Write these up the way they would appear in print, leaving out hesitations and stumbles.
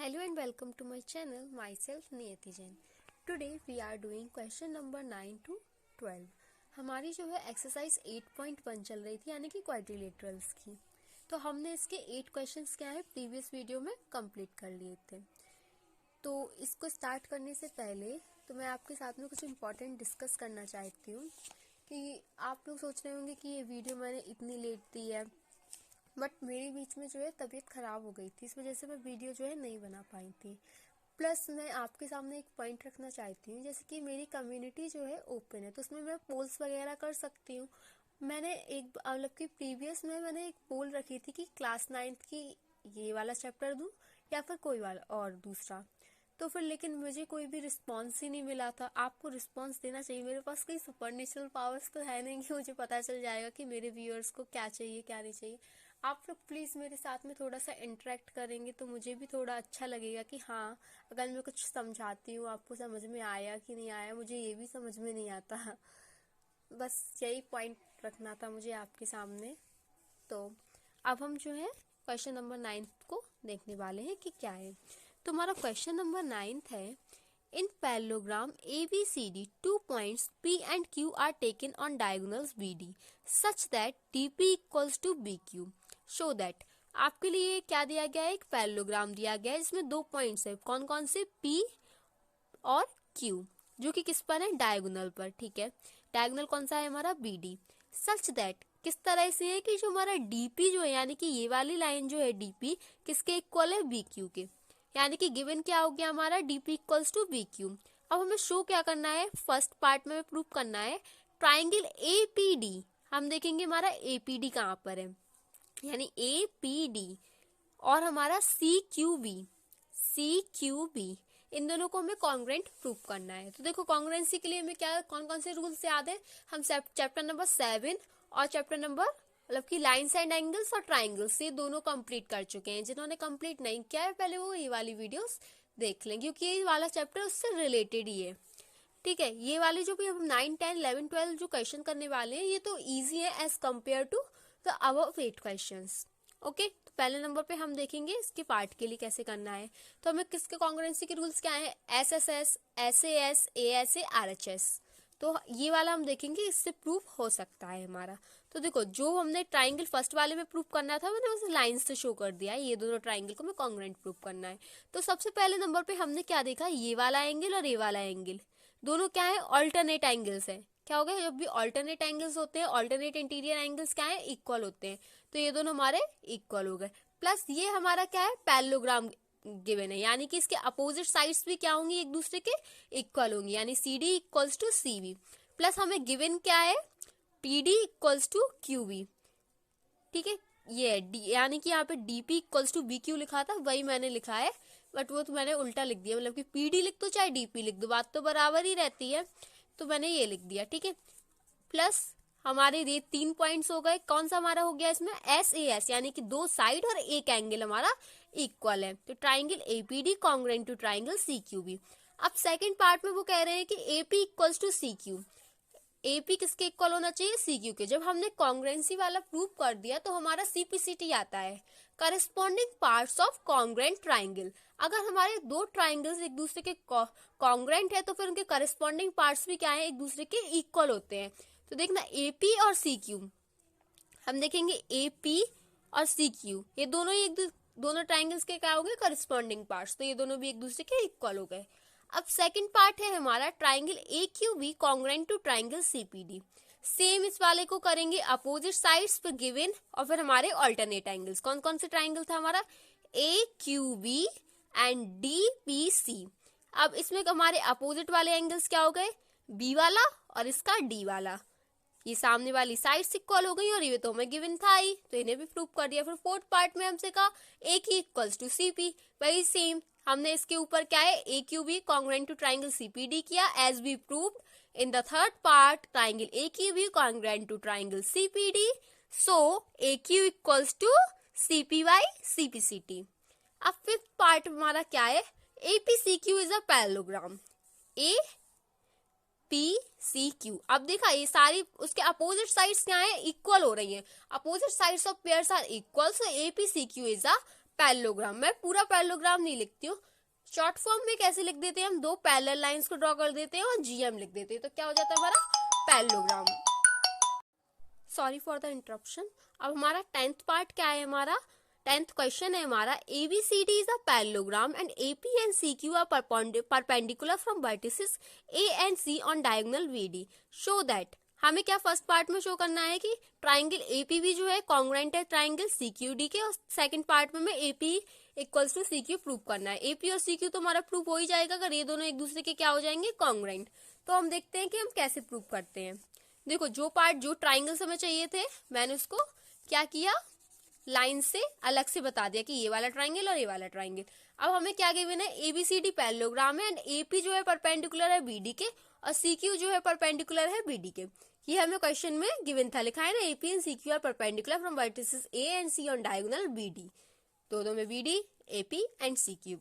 Hello and welcome to my channel, myself Niyati Jain. Today we are doing question number 9 to 12. हमारी जो है exercise 8.1 चल रही थी, यानी कि क्वाड्रिलेटरल्स की। तो हमने इसके 8 क्वेश्चंस क्या है प्रीवियस वीडियो में कंप्लीट कर लिए थे। तो इसको स्टार्ट करने से पहले तो मैं आपके साथ में कुछ इम्पोर्टेंट डिस्कस करना चाहती हूँ कि आप लोग सोच रहे होंगे कि ये वीडियो मैंने इतनी लेट दी है, बट मेरे बीच में जो है तबीयत ख़राब हो गई थी, इस वजह से मैं वीडियो जो है नहीं बना पाई थी। प्लस मैं आपके सामने एक पॉइंट रखना चाहती हूँ, जैसे कि मेरी कम्युनिटी जो है ओपन है, तो उसमें मैं पोल्स वगैरह कर सकती हूँ। मैंने एक मतलब कि प्रीवियस में मैंने एक पोल रखी थी कि क्लास 9th की ये वाला चैप्टर दूँ या फिर कोई वाला और दूसरा। तो फिर लेकिन मुझे कोई भी रिस्पॉन्स ही नहीं मिला था। आपको रिस्पॉन्स देना चाहिए। मेरे पास कोई सुपरनेचुरल पावर्स तो है नहीं कि मुझे पता चल जाएगा कि मेरे व्यूअर्स को क्या चाहिए क्या नहीं चाहिए। आप लोग प्लीज़ मेरे साथ में थोड़ा सा इंटरेक्ट करेंगे तो मुझे भी थोड़ा अच्छा लगेगा कि हाँ, अगर मैं कुछ समझाती हूँ आपको समझ में आया कि नहीं आया, मुझे ये भी समझ में नहीं आता। बस यही पॉइंट रखना था मुझे आपके सामने। तो अब हम जो है क्वेश्चन नंबर 9 को देखने वाले हैं कि क्या है। तो हमारा क्वेश्चन नंबर 9 है, इन parallelogram ABCD 2 points P and Q are taken on diagonals BD such that DP equals to BQ. Show that आपके लिए क्या दिया गया है, एक पैरेललोग्राम दिया गया है जिसमें 2 पॉइंट्स है। कौन कौन से? P और Q, जो कि किस पर है? डायगोनल पर। ठीक है, डायगोनल कौन सा है हमारा? BD। सच दैट किस तरह से है कि जो हमारा DP जो है, यानी कि ये वाली लाइन जो है DP किसके इक्वल है? BQ के। यानी कि गिवन क्या हो गया हमारा? DP equals to BQ। अब हमें शो क्या करना है? फर्स्ट पार्ट में प्रूव करना है ट्राइंगल APD। हम देखेंगे हमारा APD कहाँ पर है, यानी APD और हमारा CQB, इन दोनों को हमें कॉन्ग्रेंट प्रूव करना है। तो देखो कॉन्ग्रेंसी के लिए हमें क्या कौन कौन से रूल्स याद है? हम चैप्टर नंबर 7 और चैप्टर नंबर मतलब कि लाइन्स एंड एंगल्स और ट्राइंगल्स, ये दोनों कंप्लीट कर चुके हैं। जिन्होंने कंप्लीट नहीं किया है पहले वो ये वाली वीडियोस देख लें, क्योंकि ये वाला चैप्टर उससे रिलेटेड ही है। ठीक है, ये वाले जो भी हम 9, 10, 11, 12 जो क्वेश्चन करने वाले हैं ये तो ईजी है as compare to the above 8 questions. Okay, तो पहले नंबर पे हम देखेंगे इसके पार्ट के लिए कैसे करना है। तो हमें किसके कॉन्ग्रुएंसी के रूल्स क्या है? SSS, SAS, ASA, RHS। तो ये वाला हम देखेंगे, इससे प्रूफ हो सकता है हमारा। तो देखो जो हमने ट्राइंगल फर्स्ट वाले में प्रूफ करना था मैंने उसे लाइन से शो कर दिया है। ये दोनों ट्राइंगल को हमें कॉन्ग्रुएंट प्रूफ करना है। तो सबसे पहले नंबर पे हमने क्या देखा? ये वाला एंगल और ये वाला एंगल दोनों क्या है? ऑल्टरनेट एंगल्स है। क्या हो गया? जब भी ऑल्टरनेट एंगल्स होते हैं, ऑल्टरनेट इंटीरियर एंगल्स क्या है? इक्वल होते हैं। तो ये दोनों हमारे इक्वल हो गए। प्लस ये हमारा क्या है? पैरेललोग्राम गिवन है, यानी कि इसके अपोजिट साइड्स भी क्या होंगी? एक दूसरे के इक्वल होंगी, यानी CD equals to CB। Plus हमें गिवन क्या है? PD equals to QB। ठीक है, ये है यानी कि यहाँ पे DP इक्वल्स टू BQ लिखा था, वही मैंने लिखा है, बट वो तो मैंने उल्टा लिख दिया। मतलब कि PD लिख दो चाहे DP लिख दो, बात तो बराबर ही रहती है, तो मैंने ये लिख दिया। ठीक है, प्लस हमारे ये 3 पॉइंट्स हो गए। कौन सा हमारा हो गया इसमें? SAS, यानी कि 2 साइड और एक एंगल हमारा इक्वल है। तो triangle APD congruent to triangle CQB। अब सेकंड पार्ट में वो कह रहे हैं कि AP equals to CQ। AP किसके इक्वल होना चाहिए? CQ के। जब हमने कॉन्ग्रुएंसी वाला प्रूव कर दिया तो हमारा CPCT आता है, corresponding parts of congruent triangle. अगर हमारे दो ट्राइंगल्स एक दूसरे के कॉन्ग्रुएंट है तो फिर उनके करस्पॉन्डिंग पार्ट्स भी क्या है? एक दूसरे के इक्वल होते हैं। तो देखना AP और CQ, हम देखेंगे AP और CQ ये दोनों ही दोनों ट्राइंगल्स के क्या हो गए? Corresponding parts. तो ये दोनों भी एक दूसरे के इक्वल हो गए। अब सेकंड पार्ट है हमारा triangle AQB congruent to triangle CPD। Same इस वाले को करेंगे अपोजिट साइड्स पे गिवन, और फिर हमारे ऑल्टरनेट एंगल्स। कौन कौन से ट्राइंगल था हमारा? AQB and DPC। अब इसमें हमारे अपोजिट वाले एंगल्स क्या हो गए? B वाला और इसका D वाला। ये सामने वाली साइड्स इक्वल हो गई और ये तो हमें गिवन था ही, तो इन्हें भी प्रूव कर दिया। फिर फोर्थ पार्ट में हमसे कहा AK इक्वल्स टू CP, वही सेम हमने इसके ऊपर क्या है? AQB congruent to triangle CPD किया as we proved in the third part triangle AQB congruent to triangle CPD। So AQ equals to CP by CPCT। अब फिफ्थ पार्ट हमारा क्या है? APCQ is a parallelogram. PCQ। अब देखा ये सारी उसके अपोजिट साइड्स क्या है? इक्वल हो रही हैं। Opposite sides of pairs are equal, so APCQ is a parallelogram. मैं पूरा पैरेललोग्राम नहीं लिखती हूँ, शॉर्ट फॉर्म में कैसे लिख देते हैं हम, दो पैरेलल लाइंस को ड्रॉ कर देते हैं और जीएम लिख देते हैं, तो क्या हो जाता है हमारा parallelogram. Sorry for the interruption. अब हमारा 10th पार्ट क्या है, हमारा 10th क्वेश्चन है हमारा, ABCD is a parallelogram and AP and CQ are perpendicular from vertices A and C on diagonal VD, show that. हमें क्या फर्स्ट पार्ट में शो करना है कि ट्राइंगल APB जो है कॉन्ग्रुएंट है ट्राइंगल CQD के, और सेकंड पार्ट में AP equals to CQ prove करना है। AP और CQ तो हमारा प्रूव हो ही जाएगा अगर ये दोनों एक दूसरे के क्या हो जाएंगे, कॉन्ग्रुएंट। तो हम देखते हैं कि हम कैसे प्रूव करते हैं। देखो जो पार्ट जो ट्राइंगल हमें चाहिए थे मैंने उसको क्या किया, लाइन से अलग से बता दिया कि ये वाला ट्राइंगल और ये वाला ट्राइंगल। अब हमें क्या गिवन है, ABCD पैरेललोग्राम है एंड AP जो है परपेंडिकुलर है BD के और CQ जो है परपेंडिकुलर है BD के। ये हमें क्वेश्चन में गिवन था, लिखा है ना AP and CQ are perpendicular from vertices A and C on diagonal BD, दोनों में BD AP एंड CQ।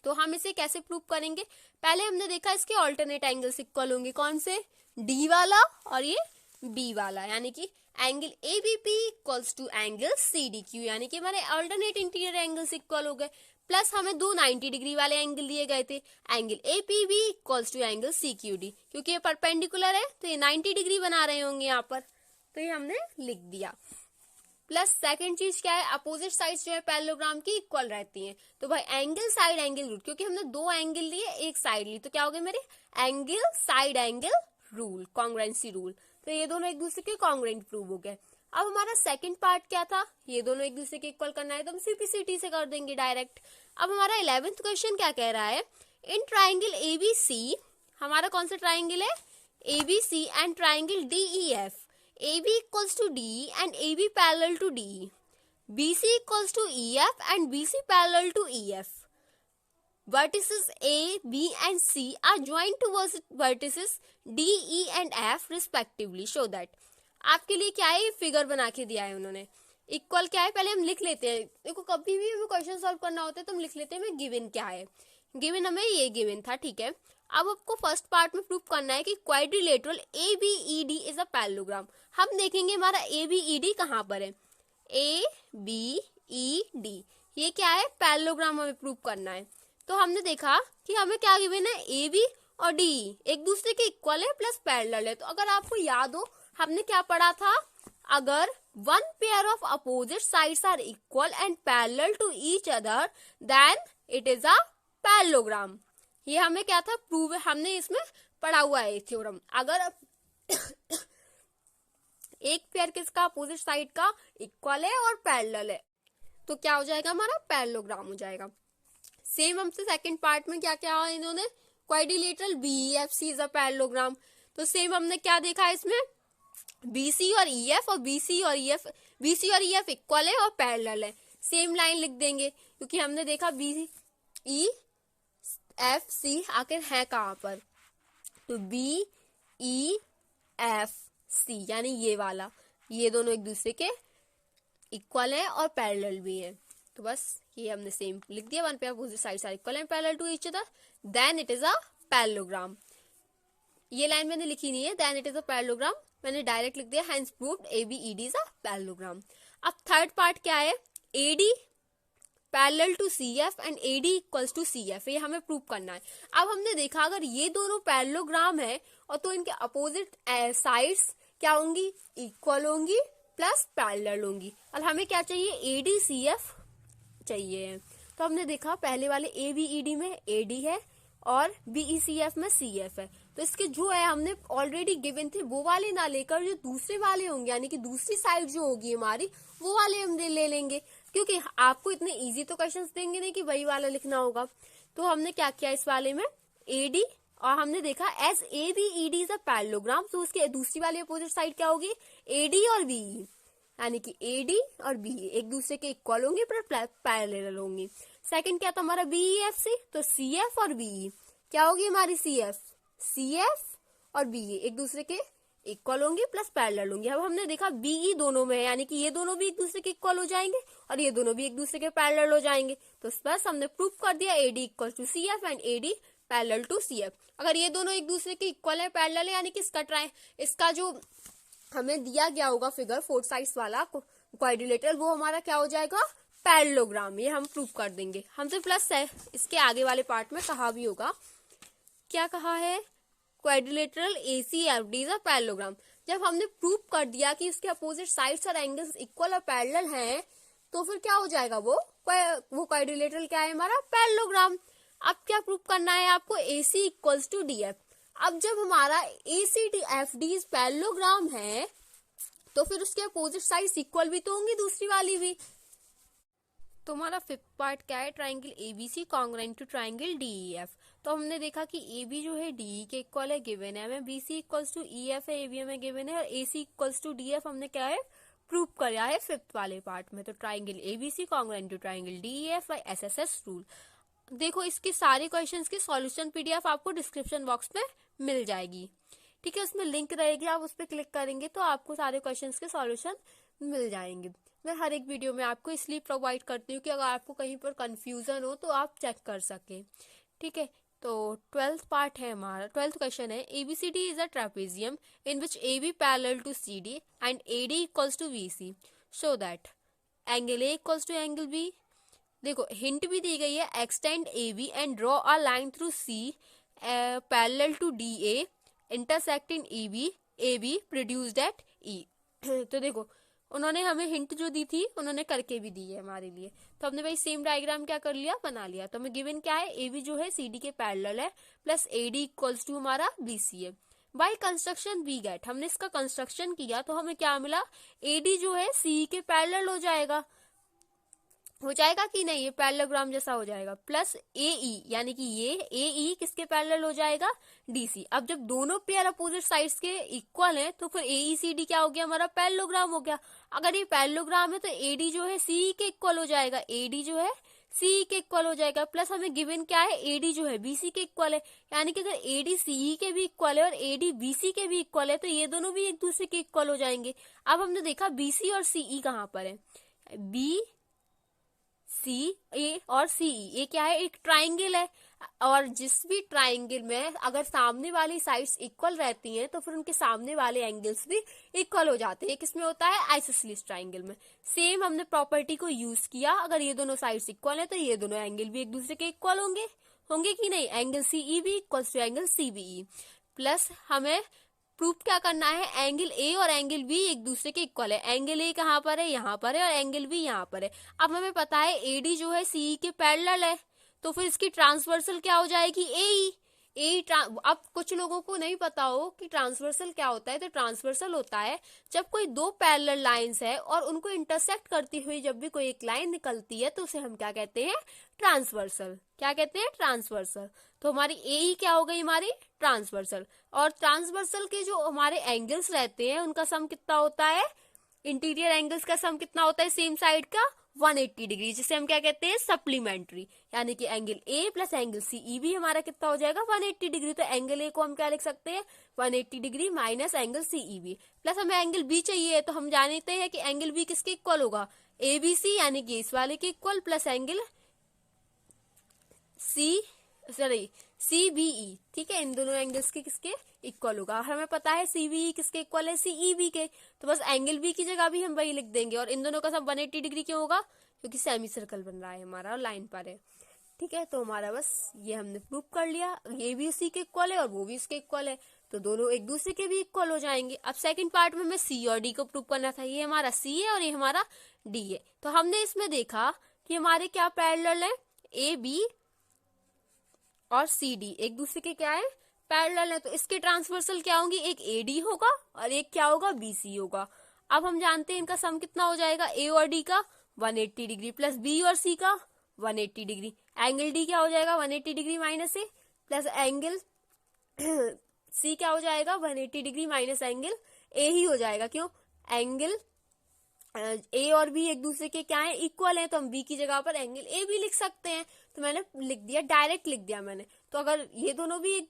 तो हम इसे कैसे प्रूव करेंगे, पहले हमने देखा इसके ऑल्टरनेट एंगल्स इक्वल होंगे, कौन से, D वाला और ये B वाला, यानी कि angle ABP equals to angle CDQ, यानी कि हमारे ऑल्टरनेट इंटीरियर एंगल्स इक्वल हो गए। प्लस हमें दो 90 डिग्री वाले एंगल दिए गए थे, angle APB equals to angle CQD, क्योंकि ये परपेंडिकुलर है तो ये 90 डिग्री बना रहे होंगे यहाँ पर, तो ये हमने लिख दिया। प्लस सेकंड चीज क्या है, अपोजिट साइड्स जो है पैरेललोग्राम की इक्वल रहती हैं, तो भाई एंगल साइड एंगल रूल, क्योंकि हमने दो एंगल लिए एक साइड ली, तो क्या हो गए मेरे angle side angle rule, congruency rule, तो ये दोनों एक दूसरे के कॉन्ग्रुएंट प्रूव हो गए। अब हमारा सेकंड पार्ट क्या था, ये दोनों एक दूसरे के इक्वल करना है, तो हम CPCT से कर देंगे डायरेक्ट। अब हमारा 11th क्वेश्चन क्या कह रहा है, इन ट्राइंगल ABC, हमारा कौन सा ट्राइंगल है ABC and triangle DEF, AB equals to DE and AB parallel to DE, BC equals to EF and BC parallel to EF. Vertices A, B and C are joined to vertices D, E and F respectively. Show that. आपके लिए क्या है, figure बना के दिया है उन्होंने। Equal क्या है पहले हम लिख लेते हैं, देखो कभी भी हमें क्वेश्चन सॉल्व करना होता है तो हम लिख लेते हैं हमें गिवन क्या है, गिवन हमें ये गिवन था, ठीक है। अब आपको फर्स्ट पार्ट में प्रूव करना है कि quadrilateral ABED is a parallelogram. हम देखेंगे हमारा ABED कहाँ पर है, ABED ये क्या है, पैरेललोग्राम हमें प्रूव करना है। तो हमने देखा कि हमें क्या गिवन है, AB और DE एक दूसरे के इक्वल है प्लस पैरेलल है। तो अगर आपको याद हो हमने क्या पढ़ा था, अगर one pair of opposite sides are equal and parallel to each other then it is a parallelogram. ये हमें क्या था प्रूव, हमने इसमें पढ़ा हुआ है थ्योरम। अगर एक पेयर किसका अपोजिट साइड का इक्वल है और पैरेलल है तो क्या हो जाएगा, हमारा पैरेललोग्राम हो जाएगा। सेम हमसे सेकंड पार्ट में क्या क्या इन्होंने, quadrilateral BEFC is a parallelogram. तो सेम हमने क्या देखा है इसमें, BC और EF और BC और EF इक्वल है और पैरेलल है, सेम लाइन लिख देंगे, क्योंकि हमने देखा BEFC आखिर है कहाँ पर, तो BEFC यानी ये वाला, ये दोनों एक दूसरे के इक्वल है और पैरेलल भी है, तो बस ये हमने सेम लिख दिया, one pair opposite sides are equal and parallel to each other then it is a parallelogram. ये लाइन मैंने लिखी नहीं है, then it is a parallelogram, मैंने डायरेक्ट लिख दिया, hence proved ABED is a parallelogram. अब थर्ड पार्ट क्या है, AD parallel to CF and AD equals to CF, ये हमें प्रूव करना है। अब हमने देखा अगर ये दोनों पैरेललोग्राम है और तो इनके अपोजिट साइड्स क्या होंगी, इक्वल होंगी प्लस पैरेलल होंगी, और हमें क्या चाहिए, ADCF चाहिए। तो हमने देखा पहले वाले ABED में AD है और BECF में CF है, तो इसके जो है हमने ऑलरेडी गिवन थे वो वाले ना लेकर जो दूसरे वाले होंगे, यानी कि दूसरी साइड जो होगी हमारी वो वाले हम ले लेंगे, क्योंकि आपको इतने इजी तो क्वेश्चंस देंगे नहीं कि वही वाला लिखना होगा। तो हमने क्या किया इस वाले में AD, और हमने देखा as ABED is a parallelogram, तो उसके दूसरी वाली अपोजिट साइड क्या होगी, AD और BE, यानी कि AD और BE एक दूसरे के इक्वल होंगे पर पैरेलल होंगी। सेकंड क्या था हमारा BEFC, तो CF और BE क्या होगी हमारी, CF और BE एक दूसरे के इक्वल होंगे प्लस पैरेलल होंगे। अब हमने देखा BE दोनों में है, यानी कि ये दोनों भी एक दूसरे के इक्वल हो जाएंगे और ये दोनों भी एक दूसरे के पैरेलल हो जाएंगे, तो बस हमने प्रूव कर दिया AD equal to CF and AD parallel to CF। अगर ये दोनों एक दूसरे के इक्वल है पैरेलल है, यानी कि इसका जो हमें दिया गया होगा फिगर फोर्थ साइड्स वाला क्वाड्रिलेटरल, वो हमारा क्या हो जाएगा, पैरेललोग्राम, ये हम प्रूव कर देंगे। हमसे प्लस है, इसके आगे वाले पार्ट में कहा भी होगा, क्या कहा है, quadrilateral ACFD is a parallelogram. जब हमने प्रूव कर दिया कि उसके अपोजिट साइड्स और एंगल्स इक्वल और पैरेलल हैं, तो फिर क्या हो जाएगा, वो क्वाड्रिलेटरल क्या है, हमारा पैरेललोग्राम। अब क्या प्रूव करना है आपको, AC इक्वल्स टू DF। अब जब हमारा ACFD पैरेललोग्राम है, तो फिर उसके अपोजिट साइड्स इक्वल भी तो होंगी, दूसरी वाली भी। तो हमारा फिफ्थ पार्ट क्या है, triangle ABC congruent to triangle DEF। तो हमने देखा कि AB जो है DE के इक्वल है, गिवन है हमें, BC इक्वल्स टू EF है, AB हमें गिवन है, और AC इक्वल्स टू DF हमने क्या है, प्रूव किया है फिफ्थ वाले पार्ट में। तो triangle ABC congruent to triangle DEF बाय SSS रूल। देखो इसके सारे क्वेश्चंस की सॉल्यूशन PDF आपको डिस्क्रिप्शन बॉक्स में मिल जाएगी, ठीक है, उसमें लिंक रहेगी, आप उस पर क्लिक करेंगे तो आपको सारे क्वेश्चंस के सॉल्यूशन मिल जाएंगे। मैं हर एक वीडियो में आपको इसलिए प्रोवाइड करती हूँ कि अगर आपको कहीं पर कंफ्यूजन हो तो आप चेक कर सके, ठीक है। तो 12th पार्ट है हमारा, 12th क्वेश्चन है, ABCD is a trapezium in which AB parallel to CD and AD equals to BC, show that angle A equals to angle B। देखो हिंट भी दी गई है, extend AB and draw a line through C parallel to DA intersecting EB AB produced at E। तो देखो उन्होंने हमें hint जो दी थी उन्होंने करके भी दी है हमारे लिए, तो हमने भाई सेम डायग्राम क्या कर लिया, बना लिया। तो हमें गिवन क्या है, AB जो है CD के पैरेलल है, प्लस AD इक्वल्स टू हमारा BC है। बाय कंस्ट्रक्शन वी गेट, हमने इसका कंस्ट्रक्शन किया तो हमें क्या मिला, AD जो है CE के पैरेलल हो जाएगा कि नहीं, ये पैरेललोग्राम जैसा हो जाएगा, प्लस AE यानी कि ये AE किसके पैरेलल हो जाएगा, DC। अब जब दोनों पेयर अपोजिट साइड्स के इक्वल हैं तो फिर AECD क्या हो गया, हमारा पैरेललोग्राम हो गया। अगर ये पैरेललोग्राम है तो AD जो है CE के इक्वल हो जाएगा, AD जो है CE के इक्वल हो जाएगा, प्लस हमें गिवन क्या है, AD जो है BC के इक्वल है, यानी कि अगर AD CE के भी इक्वल है और AD BC के भी इक्वल है तो ये दोनों भी एक दूसरे के इक्वल हो जाएंगे। अब हमने देखा BC और CE कहाँ पर है, BCA और CE, ये क्या है, एक ट्राइंगल है, और जिस भी ट्राइंगल में अगर सामने वाली साइड्स इक्वल रहती हैं तो फिर उनके सामने वाले एंगल्स भी इक्वल हो जाते हैं। किसमें होता है, आइसोसेलेस ट्राइंगल में। सेम हमने प्रॉपर्टी को यूज किया, अगर ये दोनों साइड्स इक्वल है तो ये दोनों एंगल भी एक दूसरे के इक्वल होंगे कि नहीं, एंगल CE भी equal to angle CBE। Plus हमें प्रूफ क्या करना है, एंगल A और एंगल B एक दूसरे के इक्वल है, एंगल A कहाँ पर है, यहाँ पर है, और एंगल B यहाँ पर है। अब हमें पता है AD जो है CE के पैरेलल है, तो फिर इसकी ट्रांसवर्सल क्या हो जाएगी, अब कुछ लोगों को नहीं पता हो कि ट्रांसवर्सल क्या होता है, तो ट्रांसवर्सल होता है जब कोई दो पैरेलल लाइंस है और उनको इंटरसेक्ट करती हुई जब भी कोई एक लाइन निकलती है तो उसे हम क्या कहते हैं, ट्रांसवर्सल। क्या कहते हैं, ट्रांसवर्सल। तो हमारी AE क्या हो गई, हमारी ट्रांसवर्सल। और ट्रांसवर्सल के जो हमारे एंगल्स रहते हैं उनका सम कितना होता है, इंटीरियर एंगल्स का सम कितना होता है सेम साइड का, 180 डिग्री, जिसे हम क्या कहते हैं, सप्लीमेंट्री। यानी कि angle A plus angle CE भी हमारा कितना हो जाएगा, 180 डिग्री। तो एंगल A को हम क्या लिख सकते हैं, 180 डिग्री माइनस एंगल CE भी, प्लस हमें एंगल B चाहिए, तो हम जानते हैं कि एंगल B किसके इक्वल होगा, ABC यानी कि इस वाले के इक्वल, प्लस एंगल CBE, ठीक है, इन दोनों एंगल्स के किसके इक्वल होगा। हमें पता है CBE किसके इक्वल है, CEB के, तो बस एंगल B की जगह भी हम वही लिख देंगे। और इन दोनों का सब 180 डिग्री क्यों होगा, क्योंकि सेमी सर्कल बन रहा है हमारा और लाइन पर है, ठीक है। तो हमारा बस ये हमने प्रूव कर लिया, ये भी उसी के इक्वल है और वो भी इसके इक्वल है, तो दोनों एक दूसरे के भी इक्वल हो जाएंगे। अब सेकंड पार्ट में हमें C और D को प्रूव करना था, ये हमारा C है और ये हमारा D है। तो हमने इसमें देखा कि हमारे क्या पैरेलल है, AB और CD एक दूसरे के क्या है, पैरेलल है। तो इसके ट्रांसवर्सल क्या होंगी, एक AD होगा और एक क्या होगा, BC होगा। अब हम जानते हैं इनका सम कितना हो जाएगा, A और D का 180 डिग्री प्लस B और C का 180 डिग्री। एंगल D क्या हो जाएगा, 180 degree minus A, plus angle C क्या हो जाएगा, 180 डिग्री माइनस एंगल A ही हो जाएगा। क्यों, एंगल A और B एक दूसरे के क्या है, इक्वल है, तो हम B की जगह पर एंगल A भी लिख सकते हैं। तो मैंने लिख दिया, डायरेक्ट लिख दिया मैंने। तो अगर ये दोनों भी,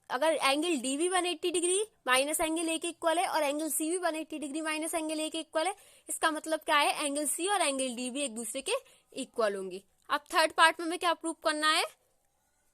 अगर एंगल D भी 180 डिग्री माइनस एंगल A के इक्वल है और एंगल C भी 180 डिग्री माइनस एंगल A के इक्वल है, इसका मतलब क्या है, एंगल C और एंगल D भी एक दूसरे के इक्वल होंगे। अब थर्ड पार्ट में हमें क्या प्रूव करना है,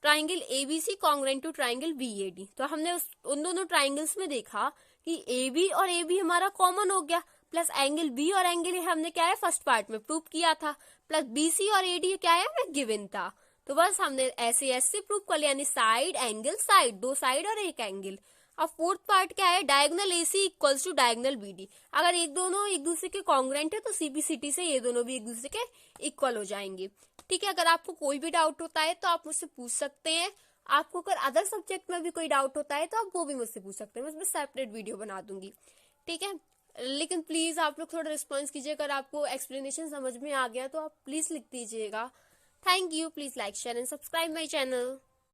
triangle ABC congruent to triangle BAD। तो हमने उन दोनों ट्राइंगल्स में देखा कि AB और AB हमारा कॉमन हो गया, प्लस एंगल बी और एंगल ए हमने क्या है फर्स्ट पार्ट में प्रूव किया था, प्लस बीसी और एडी क्या है हमें गिवन था। तो बस हमने ऐसे प्रूव कर लिया, यानी साइड एंगल साइड, दो साइड और एक एंगल। अब फोर्थ पार्ट क्या है, diagonal AC equals to diagonal BD. अगर एक दोनों एक दूसरे के कॉन्ग्रेंट है तो सीपीसीटी से ये दोनों भी एक दूसरे के इक्वल हो जाएंगे। ठीक है, अगर आपको कोई भी डाउट होता है तो आप मुझसे पूछ सकते हैं। आपको अगर अदर सब्जेक्ट में भी कोई डाउट होता है तो आप वो भी मुझसे पूछ सकते हैं, मैं उसमें सेपरेट वीडियो बना दूंगी। ठीक है, लेकिन प्लीज आप लोग थोड़ा रिस्पॉन्स कीजिए, अगर आपको एक्सप्लेनेशन समझ में आ गया तो आप प्लीज लिख दीजिएगा। Thank you, please like share and subscribe my channel.